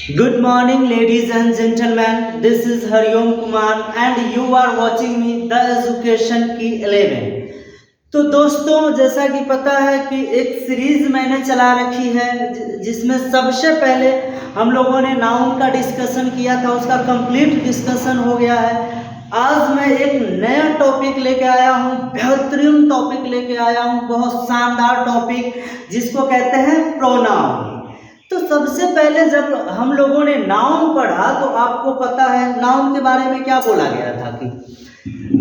Good morning, ladies and gentlemen. This is Hariom Kumar, and you are watching me The Education की 11। तो दोस्तों, जैसा कि पता है कि एक सीरीज मैंने चला रखी है जिसमें सबसे पहले हम लोगों ने नाउन का डिस्कशन किया था, उसका कंप्लीट डिस्कशन हो गया है। आज मैं एक नया टॉपिक लेके आया हूँ, बेहतरीन टॉपिक लेके आया हूँ, बहुत शानदार टॉपिक जिसको कहते हैं प्रोनाउन। तो सबसे पहले जब हम लोगों ने नाउन पढ़ा तो आपको पता है नाउन के बारे में क्या बोला गया था कि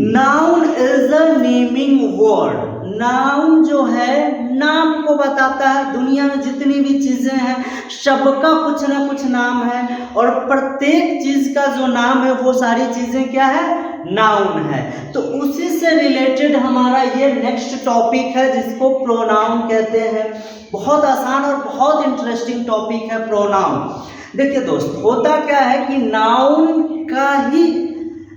noun is a naming word. Noun जो है नाम को बताता है। दुनिया में जितनी भी चीजें हैं सबका कुछ ना कुछ नाम है, और प्रत्येक चीज का जो नाम है वो सारी चीजें क्या है, नाउन है। तो उसी से रिलेटेड हमारा ये नेक्स्ट टॉपिक है जिसको प्रोनाउन कहते हैं। बहुत आसान और बहुत इंटरेस्टिंग टॉपिक है प्रोनाउन। देखिए दोस्त, होता क्या है कि नाउन का ही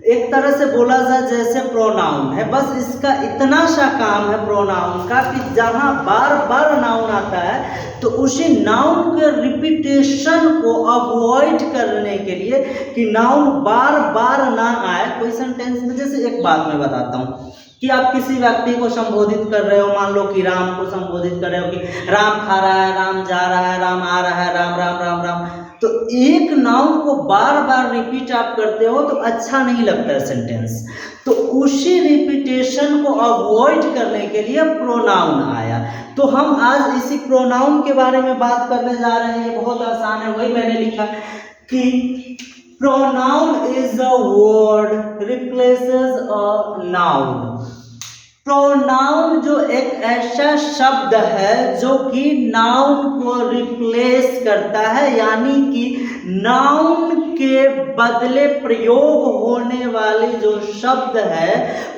एक तरह से बोला जाए जैसे प्रोनाउन है, बस इसका इतना सा काम है प्रोनाउन का कि जहाँ बार बार नाउन आता है तो उसी नाउन के रिपीटेशन को अवॉइड करने के लिए कि नाउन बार बार ना आए कोई सेंटेंस में। जैसे एक बात मैं बताता हूँ कि आप किसी व्यक्ति को संबोधित कर रहे हो, मान लो कि राम को संबोधित कर रहे हो कि राम खा रहा है, राम जा रहा है, राम आ रहा है, राम राम राम राम। तो एक नाउन को बार बार रिपीट आप करते हो तो अच्छा नहीं लगता है सेंटेंस। तो उसी रिपीटेशन को अवॉइड करने के लिए प्रोनाउन आया। तो हम आज इसी प्रोनाउन के बारे में बात करने जा रहे हैं। ये बहुत आसान है, वही मैंने लिखा कि pronoun is a word replaces a noun। Pronoun जो एक ऐसा शब्द है जो कि नाउन को रिप्लेस करता है, यानी कि नाउन के बदले प्रयोग होने वाले जो शब्द है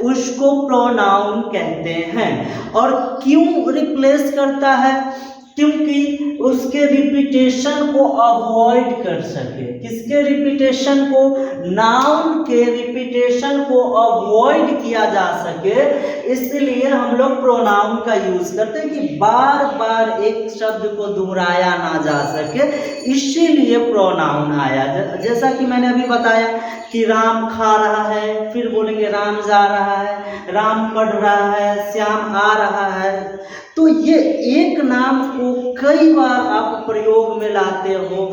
उसको प्रोनाउन कहते हैं। और क्यों रिप्लेस करता है? क्योंकि उसके रिपीटेशन को अवॉइड कर सके। किसके रिपीटेशन को? नाउन के रिपीटेशन को अवॉइड किया जा सके, इसलिए हम लोग प्रोनाउन का यूज करते हैं कि बार बार एक शब्द को दोहराया ना जा सके, इसीलिए प्रोनाउन आया। जैसा कि मैंने अभी बताया कि राम खा रहा है, फिर बोलेंगे राम जा रहा है, राम पढ़ रहा है, श्याम आ रहा है। तो ये एक नाम को कई बार आप प्रयोग में लाते हो,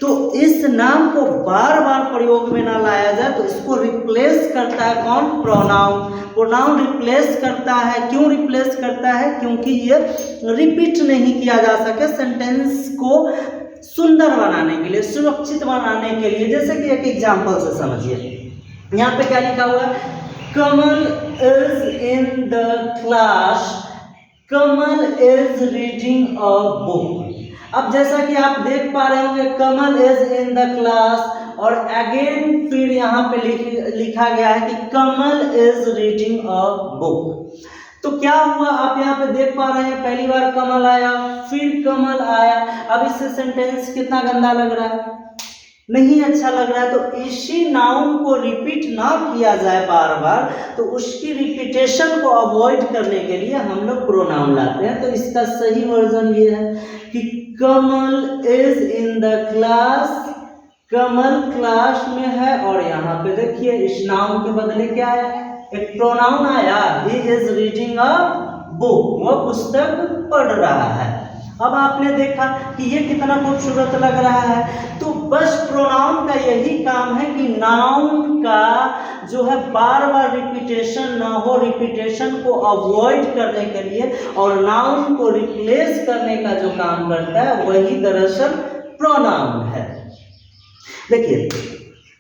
तो इस नाम को बार बार प्रयोग में ना लाया जाए तो इसको रिप्लेस करता है कौन? प्रोनाउन। प्रोनाउन रिप्लेस करता है। क्यों रिप्लेस करता है? क्योंकि ये रिपीट नहीं किया जा सके सेंटेंस को सुंदर बनाने के लिए, सुरक्षित बनाने के लिए। जैसे कि एक एग्जाम्पल से समझिए, यहाँ पे क्या लिखा हुआ है? Kamal is in the class, Kamal is reading a book. अब जैसा कि आप देख पा रहे होंगे Kamal is in the class, और अगेन फिर यहाँ पे लिखा गया है कि Kamal is reading a book. तो क्या हुआ? आप यहाँ पे देख पा रहे हैं, पहली बार कमल आया, फिर कमल आया। अब इससे सेंटेंस कितना गंदा लग रहा है, नहीं अच्छा लग रहा है। तो इसी नाउन को रिपीट ना किया जाए बार बार, तो उसकी रिपीटेशन को अवॉइड करने के लिए हम लोग प्रोनाउन लाते हैं। तो इसका सही वर्जन ये है कि Kamal is in the class, Kamal class में है। और यहाँ पे देखिए इस नाउन के बदले क्या है? एक प्रोनाउन आया, he is reading a book, वो पुस्तक पढ़ रहा है। अब आपने देखा कि ये कितना खूबसूरत लग रहा है। तो बस प्रोनाउन का यही काम है कि नाउन का जो है बार बार रिपीटेशन ना हो, रिपीटेशन को अवॉइड करने के लिए, और नाउन को रिप्लेस करने का जो काम करता है वही दरअसल प्रोनाउन है। देखिए,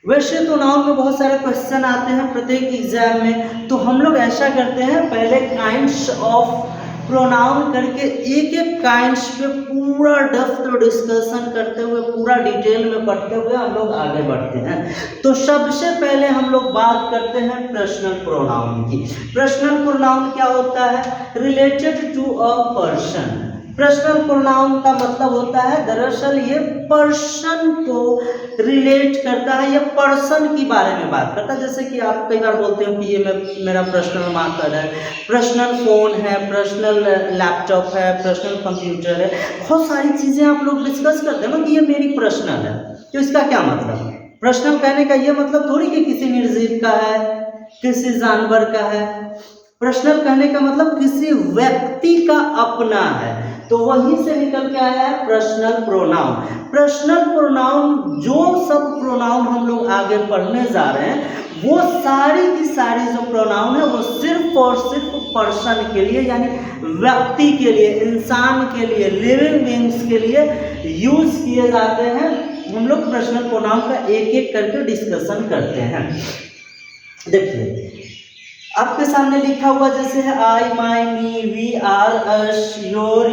वैसे तो नाउन में बहुत सारे क्वेश्चन आते हैं प्रत्येक एग्जाम में, तो हम लोग ऐसा करते हैं पहले काइंड्स ऑफ प्रोनाउन करके एक एक काइंड्स पे पूरा डेप्थ डिस्कशन करते हुए, पूरा डिटेल में पढ़ते हुए हम लोग आगे बढ़ते हैं। तो सबसे पहले हम लोग बात करते हैं पर्सनल प्रोनाउन की। पर्सनल प्रोनाउन क्या होता है? Related to a person. Personal pronoun का मतलब होता है दरअसल ये पर्सन को रिलेट करता है, ये पर्सन के बारे में बात करता है। जैसे कि आप कई बार बोलते हो कि ये मेरा पर्सनल मार्कर है, पर्सनल फोन है, पर्सनल लैपटॉप है, पर्सनल कंप्यूटर है, बहुत सारी चीजें आप लोग डिस्कस करते हैं ना कि ये मेरी पर्सनल है। तो इसका क्या मतलब? पर्सनल कहने का ये मतलब थोड़ी कि किसी निर्जीव का है, किसी जानवर का है। पर्सनल कहने का मतलब किसी व्यक्ति का अपना है, तो वहीं से निकल के आया है पर्सनल प्रोनाउन। पर्सनल प्रोनाउन, जो सब प्रोनाउन हम लोग आगे पढ़ने जा रहे हैं, वो सारी की सारी जो प्रोनाउन है वो सिर्फ और सिर्फ पर्सन के लिए, यानी व्यक्ति के लिए, इंसान के लिए, लिविंग बीइंग्स के लिए यूज किए जाते हैं। हम लोग पर्सनल प्रोनाउन का एक एक करके डिस्कशन करते हैं। देखिए आपके सामने लिखा हुआ जैसे है I, my, me, we, our, us, your,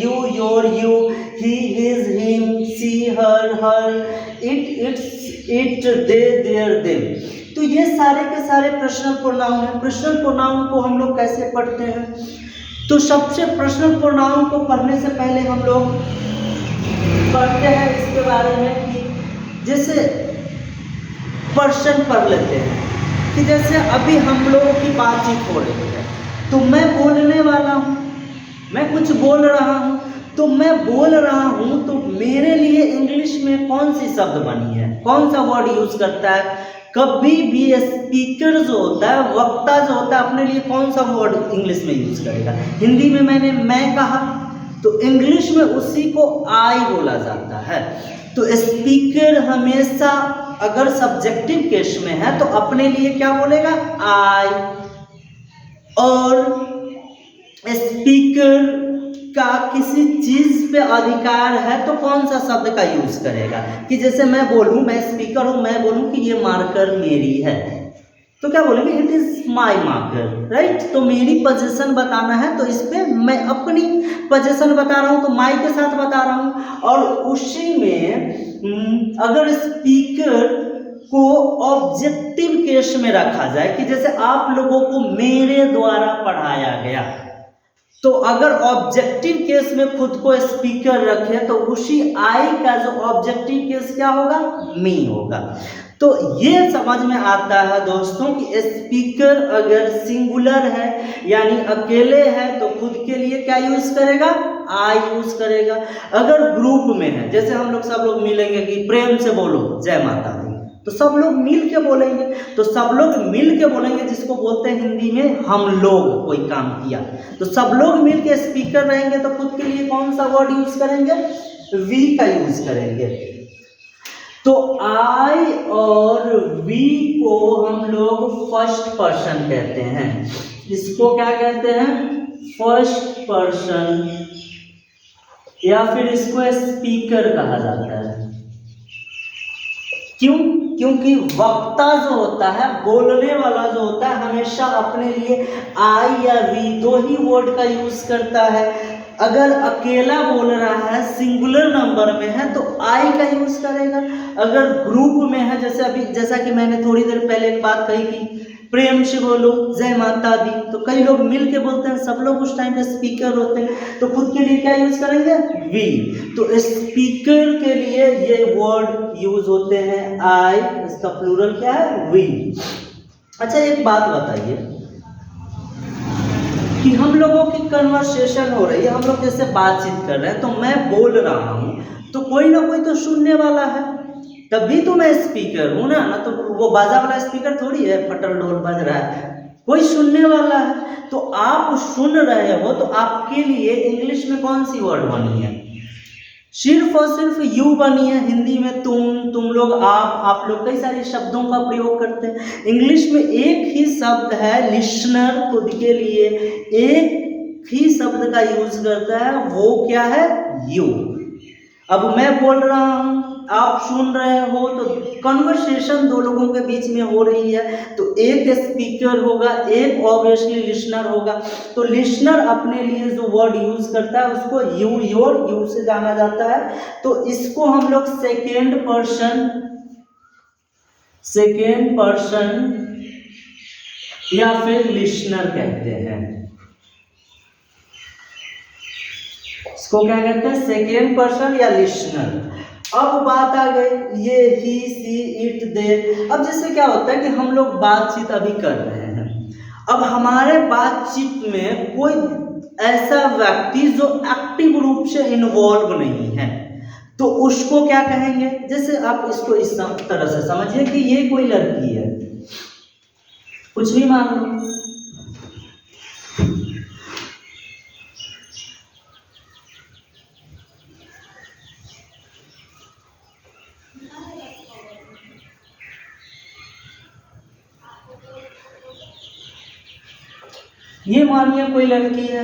you, your, you, he, his, him, she, her, her, it, its, it, they, their, them. तो ये सारे के सारे पर्सनल प्रोनाउन हैं। पर्सनल प्रोनाउन को हम लोग कैसे पढ़ते हैं? तो सबसे पर्सनल प्रोनाउन को पढ़ने से पहले हम लोग पढ़ते हैं इसके बारे में कि जैसे पर्सन पढ़ लेते हैं कि जैसे अभी हम लोगों की बातचीत हो रही है, तो मैं बोलने वाला हूँ, मैं कुछ बोल रहा हूँ, तो मैं बोल रहा हूँ, तो मेरे लिए इंग्लिश में कौन सी शब्द बनी है, कौन सा वर्ड यूज करता है? कभी भी स्पीकर जो होता है, वक्ता जो होता है, अपने लिए कौन सा वर्ड इंग्लिश में यूज करेगा? हिंदी में मैंने मैं कहा, तो इंग्लिश में उसी को आई बोला जाता है। तो स्पीकर हमेशा अगर सब्जेक्टिव केस में है तो अपने लिए क्या बोलेगा? आई। और स्पीकर का किसी चीज पे अधिकार है तो कौन सा शब्द का यूज करेगा? कि जैसे मैं बोलूं, मैं स्पीकर हूं, मैं बोलूं कि ये मार्कर मेरी है, तो क्या बोलेंगे? It is my marker, right. तो मेरी पोजीशन बताना है, तो इस पे मैं अपनी पोजीशन बता रहा हूं, तो माई के साथ बता रहा हूं। और उसी में अगर स्पीकर को ऑब्जेक्टिव केस में रखा जाए कि जैसे आप लोगों को मेरे द्वारा पढ़ाया गया, तो अगर ऑब्जेक्टिव केस में खुद को स्पीकर रखे तो उसी आई का जो ऑब्जेक्टिव केस क्या होगा? मी होगा। तो ये समझ में आता है दोस्तों कि स्पीकर अगर सिंगुलर है यानी अकेले है तो खुद के लिए क्या यूज करेगा? आई यूज करेगा। अगर ग्रुप में है, जैसे हम लोग सब लोग मिलेंगे कि प्रेम से बोलो जय माता दी, तो सब लोग मिल के बोलेंगे, तो सब लोग मिल के बोलेंगे, जिसको बोलते हैं हिंदी में हम लोग कोई काम किया, तो सब लोग मिल के स्पीकर रहेंगे, तो खुद के लिए कौन सा वर्ड यूज करेंगे? वी का यूज करेंगे। तो आई और वी को हम लोग फर्स्ट पर्सन कहते हैं। इसको क्या कहते हैं? फर्स्ट पर्सन, या फिर इसको स्पीकर कहा जाता है। क्यों? क्योंकि वक्ता जो होता है, बोलने वाला जो होता है, हमेशा अपने लिए आई या वी दो ही वर्ड का यूज करता है। अगर अकेला बोल रहा है, सिंगुलर नंबर में है, तो आई का यूज करेगा। अगर ग्रुप में है, जैसे अभी जैसा कि मैंने थोड़ी देर पहले एक बात कही कि प्रेम से बोलो जय माता दी, तो कई लोग मिल के बोलते हैं, सब लोग उस टाइम पे स्पीकर होते हैं, तो खुद के लिए क्या यूज करेंगे? वी। तो स्पीकर के लिए ये वर्ड यूज होते हैं आई, इसका प्लूरल क्या है? वी। अच्छा एक बात बताइए कि हम लोगों की कन्वर्सेशन हो रही है, हम लोग जैसे बातचीत कर रहे हैं, तो मैं बोल रहा हूं, तो कोई ना कोई तो सुनने वाला है, तभी तो मैं स्पीकर हूं ना तो वो बाजा वाला स्पीकर थोड़ी है, फटल ढोल बज रहा है, कोई सुनने वाला है। तो आप सुन रहे हो, तो आपके लिए इंग्लिश में कौन सी वर्ड बनी है? सिर्फ और सिर्फ यू बनी है। हिंदी में तुम लोग, आप लोग कई सारे शब्दों का प्रयोग करते हैं। इंग्लिश में एक ही शब्द है लिसनर, खुद के लिए एक ही शब्द का यूज करता है, वो क्या है? यू। अब मैं बोल रहा हूं, आप सुन रहे हो, तो कन्वर्सेशन दो लोगों के बीच में हो रही है, तो एक स्पीकर होगा, एक ऑब्वियसली लिसनर होगा। तो लिसनर अपने लिए जो वर्ड यूज करता है उसको यू, योर, यू से जाना जाता है। तो इसको हम लोग सेकेंड पर्सन या फिर लिसनर कहते हैं। इसको क्या कहते हैं? सेकेंड पर्सन या लिसनर। अब बात आ गई ये ही, सी, इट, दे। अब जैसे क्या होता है कि हम लोग बातचीत अभी कर रहे हैं, अब हमारे बातचीत में कोई ऐसा व्यक्ति जो एक्टिव रूप से इन्वॉल्व नहीं है, तो उसको क्या कहेंगे? जैसे आप इसको इस तरह से समझिए कि ये कोई लड़की है, कुछ भी मान लो, ये मानिए कोई लड़की है।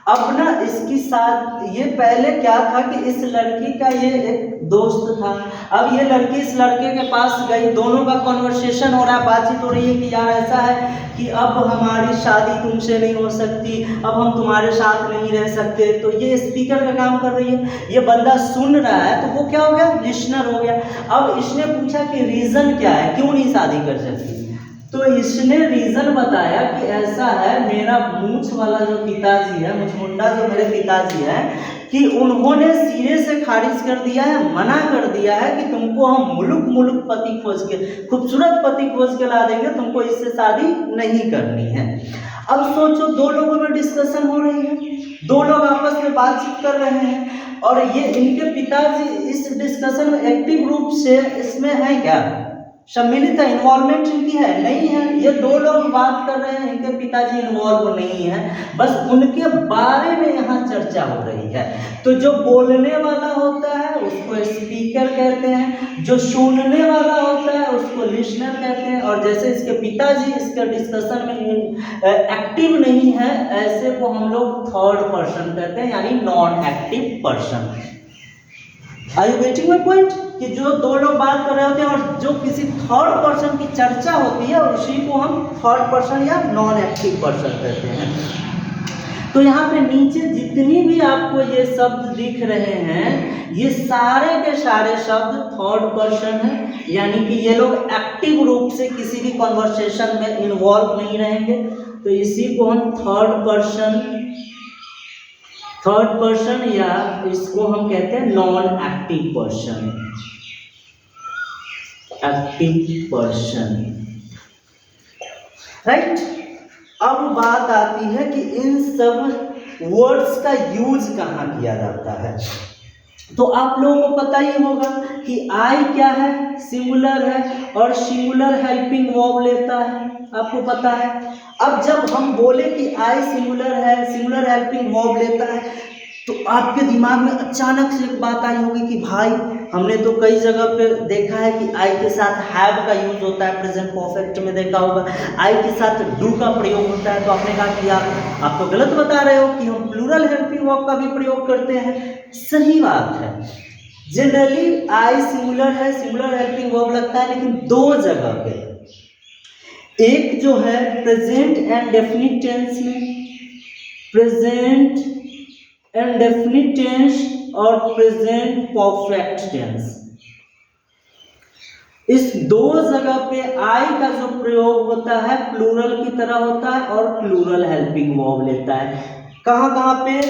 अब ना इसकी साथ ये पहले क्या था कि इस लड़की का ये एक दोस्त था। अब ये लड़की इस लड़के के पास गई, दोनों का कॉन्वर्सेशन हो रहा है, बातचीत हो रही है कि यार ऐसा है कि अब हमारी शादी तुमसे नहीं हो सकती, अब हम तुम्हारे साथ नहीं रह सकते। तो ये स्पीकर का काम कर रही है, ये बंदा सुन रहा है, तो वो क्या हो गया? लिसनर हो गया। अब इसने पूछा कि रीज़न क्या है, क्यों नहीं शादी कर सकती? तो इसने रीजन बताया कि ऐसा है, मेरा मूछ वाला जो पिताजी है, मूछ मुंडा जो मेरे पिताजी है, कि उन्होंने सिरे से खारिज कर दिया है, मना कर दिया है कि तुमको हम मुल्क मुल्क पति खोज के, खूबसूरत पति खोज के ला देंगे, तुमको इससे शादी नहीं करनी है। अब सोचो, दो लोगों में डिस्कशन हो रही है, दो लोग आपस में बातचीत कर रहे हैं, और ये इनके पिताजी इस डिस्कशन में एक्टिव रूप से इसमें है क्या? सम्मिलित है? इन्वॉल्वमेंट इनकी है? नहीं है। ये दो लोग बात कर रहे हैं, इनके पिताजी इन्वॉल्व नहीं है, बस उनके बारे में यहाँ चर्चा हो रही है। तो जो बोलने वाला होता है उसको स्पीकर कहते हैं, जो सुनने वाला होता है उसको लिसनर कहते हैं, और जैसे इसके पिताजी इसके डिस्कशन में एक्टिव नहीं है, ऐसे को हम लोग थर्ड पर्सन कहते हैं, यानी non active person. Are you getting my point? कि जो दो लोग बात कर रहे होते हैं और जो किसी थर्ड पर्सन की चर्चा होती है, उसी को हम थर्ड पर्सन या नॉन एक्टिव पर्सन कहते हैं। तो यहाँ पे नीचे जितनी भी आपको ये शब्द दिख रहे हैं, ये सारे के सारे शब्द थर्ड पर्सन हैं, यानी कि ये लोग एक्टिव रूप से किसी भी कॉन्वर्सेशन में इन्वॉल्व नहीं रहेंगे। तो इसी को हम थर्ड पर्सन या इसको हम कहते हैं non active person, active person, right. अब बात आती है कि इन सब वर्ड्स का यूज कहाँ किया जाता है। तो आप लोगों को पता ही होगा कि आई क्या है? सिंगुलर है, और सिंगुलर हेल्पिंग वर्ब लेता है, आपको पता है। अब जब हम बोले कि आई सिंगुलर है, सिंगुलर हेल्पिंग वर्ब लेता है, तो आपके दिमाग में अचानक से एक बात आई होगी कि भाई हमने तो कई जगह पे देखा है कि आई के साथ हैव का यूज होता है, प्रेजेंट परफेक्ट में देखा होगा, आई के साथ डू का प्रयोग होता है। तो आपने कहा कि यार आप तो गलत बता रहे हो कि हम प्लूरल हेल्पिंग वर्ब का भी प्रयोग करते हैं। सही बात है, जनरली आई सिंगुलर है, सिंगुलर हेल्पिंग वर्ब लगता है, लेकिन दो जगह पे, एक जो है प्रेजेंट एंड डेफिनिट टेंस में, प्रेजेंट एंड डेफिनिट टेंस और प्रेजेंट परफेक्ट टेंस, इस दो जगह पे आई का जो प्रयोग होता है प्लूरल की तरह होता है और प्लूरल हेल्पिंग वर्ब लेता है। कहाँ कहाँ पे?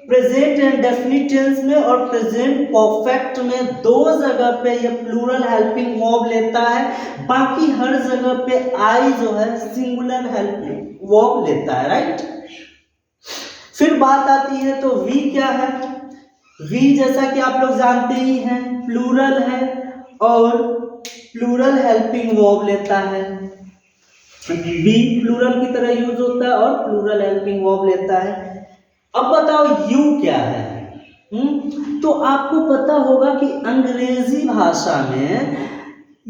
प्रेजेंट एंड डेफिनिट टेंस में और प्रेजेंट परफेक्ट में, दो जगह पे ये प्लूरल हेल्पिंग वर्ब लेता है। बाकी हर जगह पे आई जो है सिंगुलर हेल्पिंग वर्ब लेता है, राइट। फिर बात आती है तो वी क्या है? वी जैसा कि आप लोग जानते ही हैं प्लूरल है और प्लूरल हेल्पिंग वर्ब लेता है। वी प्लूरल की तरह यूज होता है और प्लूरल हेल्पिंग वर्ब लेता है। अब बताओ यू क्या है? तो आपको पता होगा कि अंग्रेजी भाषा में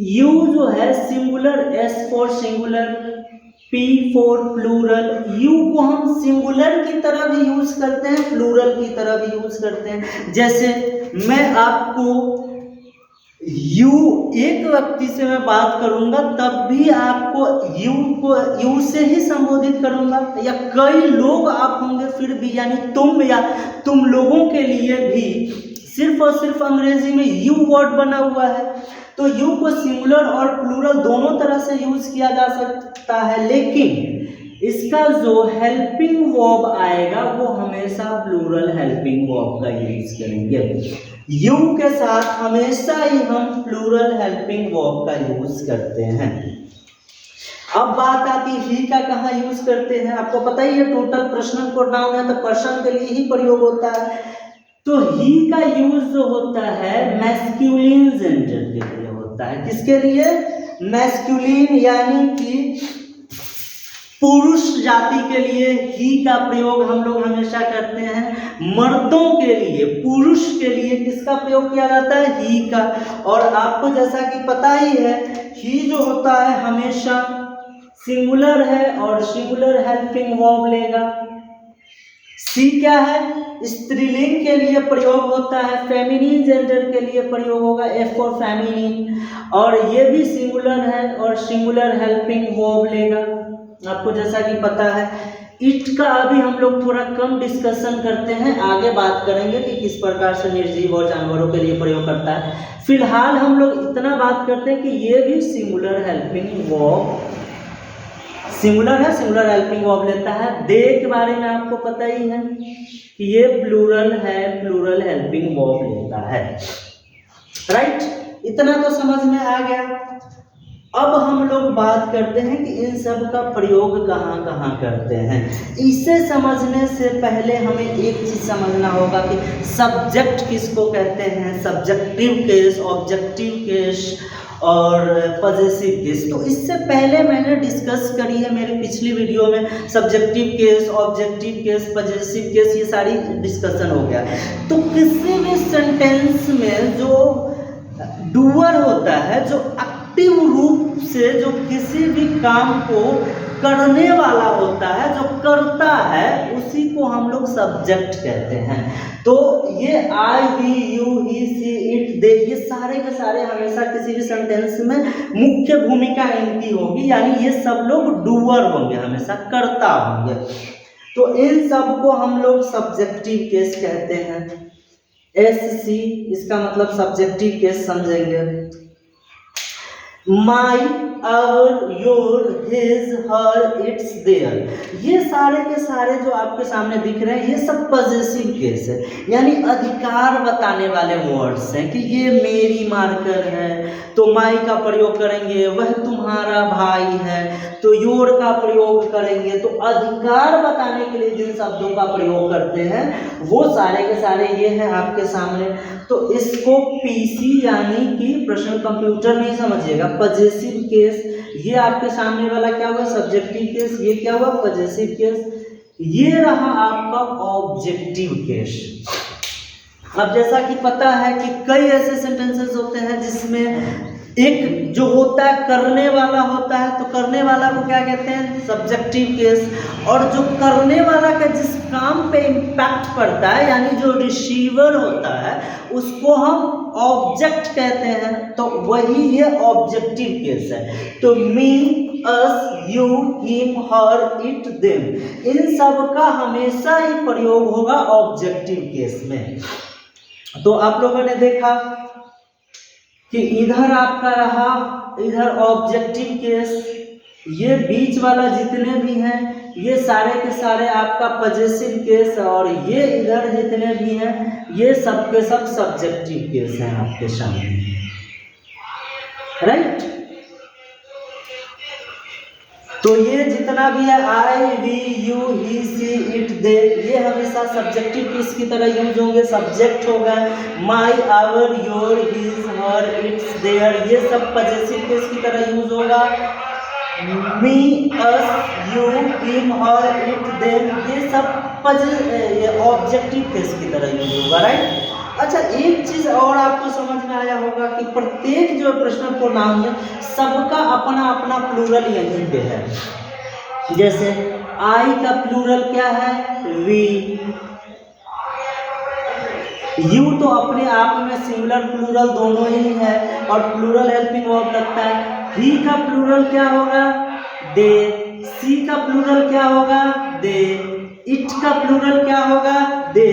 यू जो है singular, S for singular, P for plural, you को हम सिंगुलर की तरह भी यूज करते हैं, प्लूरल की तरह भी यूज करते हैं। जैसे मैं आपको यू, एक व्यक्ति से मैं बात करूंगा तब भी आपको यू से ही संबोधित करूंगा, या कई लोग आप होंगे फिर भी, यानी तुम या तुम लोगों के लिए भी सिर्फ और सिर्फ अंग्रेजी में यू वर्ड बना हुआ है। तो यू को सिंगुलर और प्लूरल दोनों तरह से यूज किया जा सकता है, लेकिन इसका जो हेल्पिंग वर्ब आएगा वो हमेशा प्लूरल हेल्पिंग वर्ब का यूज करेंगे। यू के साथ हमेशा ही हम प्लूरल हेल्पिंग वर्ब का यूज करते हैं। अब बात आती है ही का कहाँ यूज करते हैं। आपको पता ही है टोटल पर्सनल प्रोनाउन है तो पर्सन के लिए ही प्रयोग होता है। तो ही का यूज जो होता है मैस्कुलिन जेंडर के लिए होता है। किसके लिए? मैस्कुलिन यानी कि पुरुष जाति के लिए ही का प्रयोग हम लोग हमेशा करते हैं। मर्दों के लिए, पुरुष के लिए किसका प्रयोग किया जाता है? ही का। और आपको जैसा कि पता ही है, ही जो होता है हमेशा सिंगुलर है और सिंगुलर हेल्पिंग वर्ब लेगा। सी क्या है? स्त्रीलिंग के लिए प्रयोग होता है, फेमिनिन जेंडर के लिए प्रयोग होगा, एफ फॉर फेमिनिन, और ये भी सिंगुलर है और सिंगुलर हेल्पिंग वर्ब लेगा। आपको जैसा कि पता है, इट का अभी हम लोग थोड़ा कम डिस्कशन करते हैं, आगे बात करेंगे कि किस प्रकार से निर्जीव और जानवरों के लिए प्रयोग करता है। फिलहाल हम लोग इतना बात करते हैं कि ये भी सिंगुलर हेल्पिंग वर्ब, सिंगुलर है, सिंगुलर हेल्पिंग वर्ब लेता है। दे के बारे में आपको पता ही है कि ये प्लूरल है, प्लूरल हेल्पिंग वर्ब लेता है, राइट। इतना तो समझ में आ गया। अब हम लोग बात करते हैं कि इन सब का प्रयोग कहाँ कहाँ करते हैं। इसे समझने से पहले हमें एक चीज समझना होगा कि सब्जेक्ट किसको कहते हैं, सब्जेक्टिव केस, ऑब्जेक्टिव केस और पॉजेसिव केस। तो इससे पहले मैंने डिस्कस करी है मेरे पिछली वीडियो में, subjective case, objective case, possessive case, ये सारी डिस्कशन हो गया। तो किसी भी सेंटेंस में जो डूअर होता है, जो एक्टिव रूप से जो किसी भी काम को करने वाला होता है, जो करता है, उसी को हम लोग सब्जेक्ट कहते हैं। तो ये I, we, you, he, she, it, they, ये सारे के सारे हमेशा किसी भी सेंटेंस में मुख्य भूमिका इनकी होगी, यानी ये सब लोग डूअर होंगे, हमेशा करता होंगे। तो इन सब को हम लोग सब्जेक्टिव केस कहते हैं। एस सी, इसका मतलब सब्जेक्टिव केस समझेंगे। My, our, your, his, her, its, their, ये सारे के सारे जो आपके सामने दिख रहे हैं, ये सब पॉजेसिव केस है, यानी अधिकार बताने वाले वर्ड्स हैं कि ये मेरी मार्कर है, तो माई का प्रयोग करेंगे, वह तुम्हारा भाई है, तो योर का प्रयोग करेंगे। तो अधिकार बताने के लिए जिन शब्दों का प्रयोग करते हैं वो सारे के सारे ये हैं आपके सामने। तो इसको पीसी यानी कि पर्सनल कंप्यूटर नहीं समझिएगा, पॉजेसिव केस। ये आपके सामने वाला क्या हुआ? Subjective case. ये क्या हुआ? Possessive case. ये रहा आपका ऑब्जेक्टिव केस। अब जैसा कि पता है कि कई ऐसे सेंटेंसेस होते हैं जिसमें एक जो होता है करने वाला होता है, तो करने वाला को क्या कहते हैं? Subjective case. और जो करने वाला का जिस काम पे इम्पैक्ट पड़ता है, यानी जो रिसीवर होता है, उसको हम ऑब्जेक्ट कहते हैं, तो वही ये ऑब्जेक्टिव केस है। तो me, us, you, him, her, it, them, इन सब का हमेशा ही प्रयोग होगा ऑब्जेक्टिव केस में। तो आप लोगों ने देखा कि इधर आपका रहा, इधर ऑब्जेक्टिव केस, ये बीच वाला जितने भी हैं ये सारे के सारे आपका पॉजेसिव केस, और ये इधर जितने भी हैं ये सब के सब सब्जेक्टिव केस हैं आपके सामने, राइट। तो ये जितना भी है I, we, you, he, she, it, they, ये हमेशा सब्जेक्टिव केस की तरह यूज होंगे। सब्जेक्ट होगा my, our, your, his, her, its, their, ये सब पॉजेसिव केस की तरह यूज होगा। Me, us, you, him, her, it, them, ये सब ऑब्जेक्टिव केस की तरह यूज होगा, राइट। अच्छा, एक चीज और आपको समझ में आया होगा कि प्रत्येक जो पर्सनल प्रोनाउन है सबका अपना अपना प्लूरल यहीं पे है। जैसे आई का प्लूरल क्या है? वी। यू तो अपने आप में सिंगुलर प्लूरल दोनों ही है और प्लूरल हेल्पिंग वर्ब लगता है। ही का प्लूरल क्या होगा? दे। सी का प्लूरल क्या होगा? दे। इट का प्लूरल क्या होगा? दे।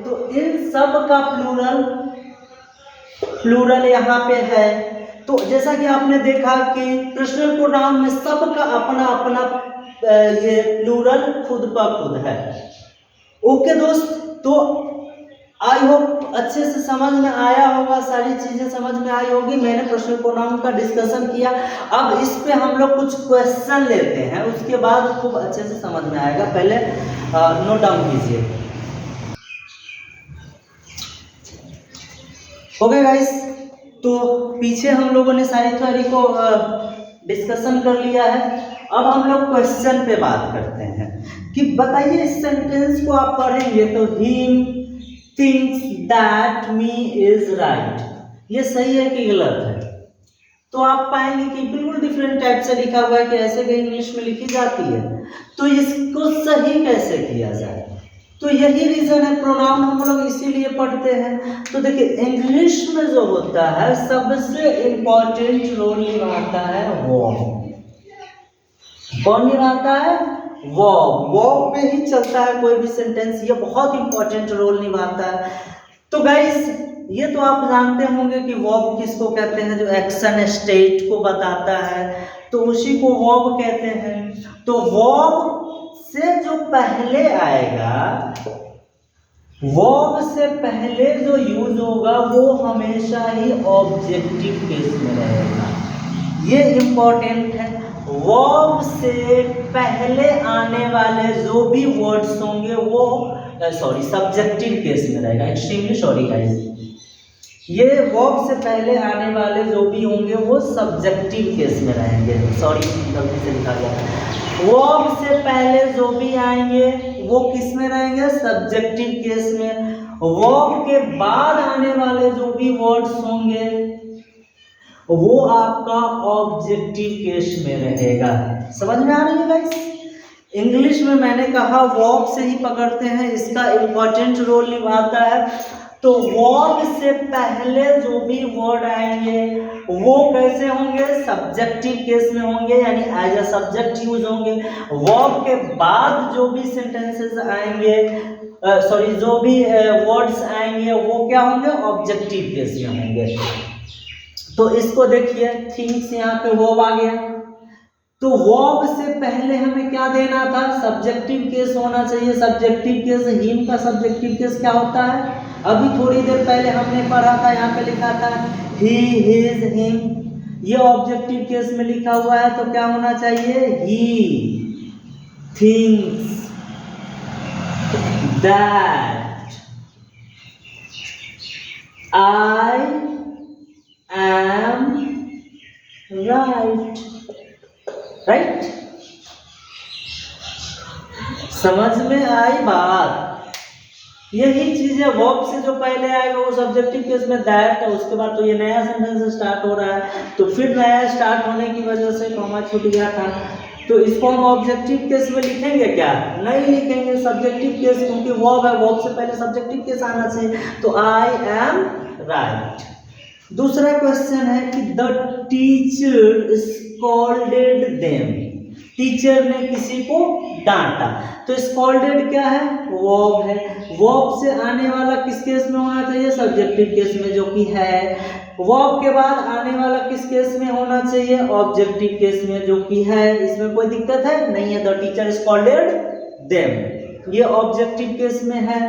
तो इन सब का प्लूरल यहाँ पे है। तो जैसा कि आपने देखा कि पर्सनल प्रोनाउन में सबका अपना अपना ये प्लूरल खुद ब खुद है। ओके दोस्त, तो आई होप अच्छे से समझ में आया होगा, सारी चीजें समझ में आई होगी। मैंने पर्सनल प्रोनाउन का डिस्कशन किया, अब इस पे हम लोग कुछ क्वेश्चन लेते हैं, उसके बाद खूब अच्छे से समझ में आएगा। पहले नोट डाउन कीजिए। ओके गाइस, तो पीछे हम लोगों ने सारी थ्योरी को डिस्कशन कर लिया है। अब हम लोग क्वेश्चन पे बात करते हैं कि बताइए इस सेंटेंस को आप पढ़ेंगे तो him thinks that me is right, ये सही है कि गलत है? तो आप पाएंगे कि बिल्कुल डिफरेंट टाइप से लिखा हुआ है कि ऐसे भी इंग्लिश में लिखी जाती है, तो इसको सही कैसे किया जाए? तो यही रीजन है, प्रोनाउन हम लोग इसीलिए पढ़ते हैं। तो देखिए इंग्लिश में जो होता है सबसे इंपॉर्टेंट रोल निभाता है वर्ब। कौन निभाता है? वर्ब। वर्ब पे ही चलता है कोई भी सेंटेंस, ये बहुत इंपॉर्टेंट रोल निभाता है। तो गाइस ये तो आप जानते होंगे कि वर्ब किसको कहते हैं, जो एक्शन स्टेट को बताता है, तो उसी को वर्ब कहते हैं। तो वर्ब से जो पहले आएगा, वर्ब से पहले जो यूज होगा वो हमेशा ही ऑब्जेक्टिव केस में रहेगा। ये इंपॉर्टेंट है। वर्ब से पहले आने वाले जो भी वर्ड्स होंगे वो सब्जेक्टिव केस में रहेगा। एक्सट्रीमली सॉरी गाइस, ये वर्ब से पहले आने वाले जो भी होंगे वो सब्जेक्टिव केस में रहेंगे। सॉरी गलती से लिखा गया। वर्ब से पहले जो भी आएंगे वो किस में रहेंगे? सब्जेक्टिव केस में। वर्ब के बाद आने वाले जो भी वर्ड्स होंगे वो आपका ऑब्जेक्टिव केस में रहेगा। समझ में आ रही है गाइस? इंग्लिश में मैंने कहा वर्ब से ही पकड़ते हैं, इसका इंपॉर्टेंट रोल निभाता है। तो वर्ब से पहले जो भी वर्ड आएंगे वो कैसे होंगे? सब्जेक्टिव केस में होंगे, यानी एज अ सब्जेक्ट यूज होंगे। वर्ब के बाद जो भी सेंटेंसेस आएंगे, जो भी वर्ड्स आएंगे वो क्या होंगे? ऑब्जेक्टिव केस में होंगे। तो इसको देखिए, थिंग्स यहाँ पे वर्ब आ गया, तो वर्ब से पहले हमें क्या देना था? सब्जेक्टिव केस होना चाहिए। सब्जेक्टिव केस, हिम का सब्जेक्टिव केस क्या होता है? अभी थोड़ी देर पहले हमने पढ़ा था, यहाँ पे लिखा था ही, हिज, हिम, ये ऑब्जेक्टिव केस में लिखा हुआ है, तो क्या होना चाहिए? He thinks that I am right. Right? समझ में आई बात? यही चीज है, वर्ब से जो पहले आएगा वो सब्जेक्टिव केस में दैट है, उसके बाद तो ये नया सेंटेंस स्टार्ट हो रहा है, तो फिर नया स्टार्ट होने की वजह से कॉमा छूट गया था, तो इसको हम ऑब्जेक्टिव केस में लिखेंगे क्या? नहीं लिखेंगे, सब्जेक्टिव केस, क्योंकि वर्ब है, वर्ब से पहले सब्जेक्टिव केस आना चाहिए। तो आई एम राइट। दूसरा क्वेश्चन है कि the teacher scolded them, teacher ने किसी को डांटा। तो स्कॉल्डेड क्या है? वर्ब है। वर्ब से आने वाला किस केस में होना चाहिए? सब्जेक्टिव केस में, जो कि है। वर्ब के बाद आने वाला किस केस में होना चाहिए? ऑब्जेक्टिव केस में, जो कि है। इसमें कोई दिक्कत है? नहीं है। द टीचर स्कॉल्डेड देम, ये ऑब्जेक्टिव केस में है।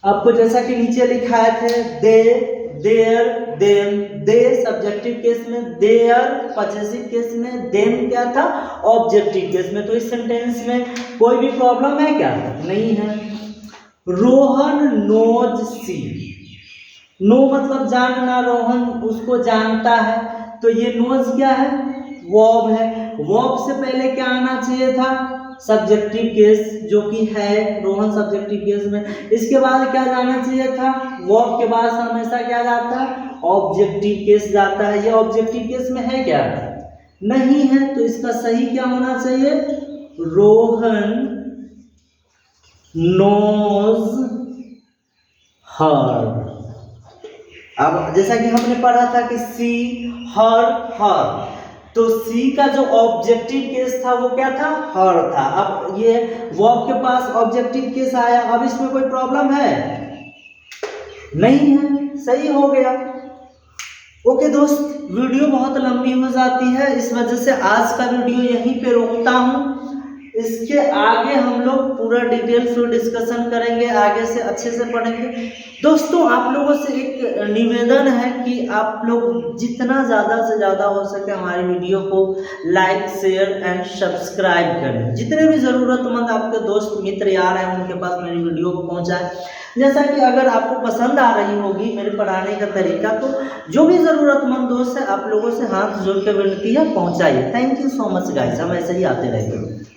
आपको जैसा कि नीचे लिखाए थे, they, their, them, they subjective case में, देयर पॉसेसिव केस में, देम क्या था? ऑब्जेक्टिव केस में। तो इस सेंटेंस में कोई भी प्रॉब्लम है क्या? नहीं है। रोहन नोज सी, नो मतलब जानना, रोहन उसको जानता है, तो ये नोज क्या है? वर्ब है। वर्ब से पहले क्या आना चाहिए था? सब्जेक्टिव केस, जो कि है, रोहन सब्जेक्टिव केस में। इसके बाद क्या जाना चाहिए था? वर्ब के बाद हमेशा क्या जाता है? ऑब्जेक्टिव केस जाता है। ये ऑब्जेक्टिव केस में है क्या? नहीं है। तो इसका सही क्या होना चाहिए? Rohan knows her. अब जैसा कि हमने पढ़ा था कि सी, हर, हर, तो सी का जो ऑब्जेक्टिव केस था वो क्या था? हर था। अब ये वर्ब के पास ऑब्जेक्टिव केस आया, अब इसमें कोई प्रॉब्लम है? नहीं है, सही हो गया। ओके दोस्त, वीडियो बहुत लंबी हो जाती है, इस वजह से आज का वीडियो यहीं पे रोकता हूँ। इसके आगे हम लोग पूरा डिटेल से डिस्कशन करेंगे, आगे से अच्छे से पढ़ेंगे। दोस्तों आप लोगों से एक निवेदन है कि आप लोग जितना ज़्यादा से ज़्यादा हो सके हमारी वीडियो को लाइक शेयर एंड सब्सक्राइब करें। जितने भी ज़रूरतमंद आपके दोस्त मित्र यार हैं उनके पास मेरी वीडियो को पहुंचाएं। जैसा कि अगर आपको पसंद आ रही होगी मेरे पढ़ाने का तरीका, तो जो भी ज़रूरतमंद दोस्त है आप लोगों से हाथ जोड़ के विनती है, पहुंचाइए। Thank you so much guys, हम ऐसे ही आते रहेंगे।